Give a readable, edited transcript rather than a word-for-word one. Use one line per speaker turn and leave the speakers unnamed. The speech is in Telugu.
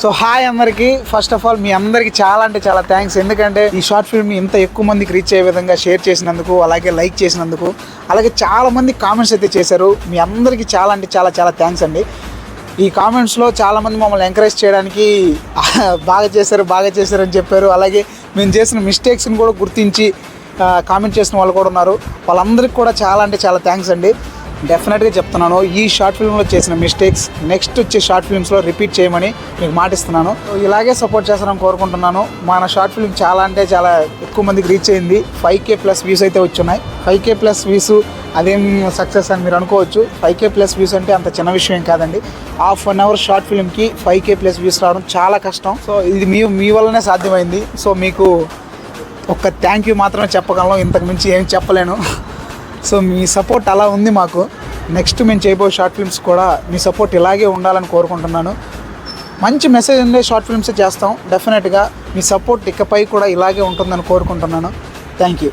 సో హాయ్ అందరికీ, ఫస్ట్ ఆఫ్ ఆల్ మీ అందరికీ చాలా అంటే చాలా థ్యాంక్స్. ఎందుకంటే ఈ షార్ట్ ఫిల్మ్ని ఇంత ఎక్కువ మందికి రీచ్ అయ్యే విధంగా షేర్ చేసినందుకు, అలాగే లైక్ చేసినందుకు, అలాగే చాలామంది కామెంట్స్ అయితే చేశారు. మీ అందరికీ చాలా అంటే చాలా చాలా థ్యాంక్స్ అండి. ఈ కామెంట్స్లో చాలామంది మమ్మల్ని ఎంకరేజ్ చేయడానికి బాగా చేశారు అని చెప్పారు. అలాగే మేము చేసిన మిస్టేక్స్ని కూడా గుర్తించి కామెంట్ చేసిన వాళ్ళు కూడా ఉన్నారు. వాళ్ళందరికీ కూడా చాలా అంటే చాలా థ్యాంక్స్ అండి. డెఫినెట్గా చెప్తున్నాను, ఈ షార్ట్ ఫిల్మ్లో చేసిన మిస్టేక్స్ నెక్స్ట్ వచ్చే షార్ట్ ఫిల్మ్స్లో రిపీట్ చేయమని మీకు మాటిస్తున్నాను. ఇలాగే సపోర్ట్ చేస్తారని కోరుకుంటున్నాను. మన షార్ట్ ఫిల్మ్ చాలా అంటే చాలా ఎక్కువ మందికి రీచ్ అయింది. 5K+ వ్యూస్ అయితే వచ్చున్నాయి. 5K+ వ్యూస్ అదేం సక్సెస్ అని మీరు అనుకోవచ్చు. 5K+ వ్యూస్ అంటే అంత చిన్న విషయం ఏం కాదండి. హాఫ్ అన్ అవర్ షార్ట్ ఫిల్మ్కి 5K+ వ్యూస్ రావడం చాలా కష్టం. సో ఇది మీ వల్లనే సాధ్యమైంది. సో మీకు ఒక్క థ్యాంక్ యూ మాత్రమే చెప్పగలను, ఇంతకు మించి ఏం చెప్పలేను. సో మీ సపోర్ట్ అలా ఉంది మాకు. నెక్స్ట్ మేము చేయబోయే షార్ట్ ఫిల్మ్స్ కూడా మీ సపోర్ట్ ఇలాగే ఉండాలని కోరుకుంటున్నాను. మంచి మెసేజ్ ఉండే షార్ట్ ఫిల్మ్స్ చేస్తాం. డెఫినెట్గా మీ సపోర్ట్ ఇకపై కూడా ఇలాగే ఉంటుందని కోరుకుంటున్నాను. Thank you.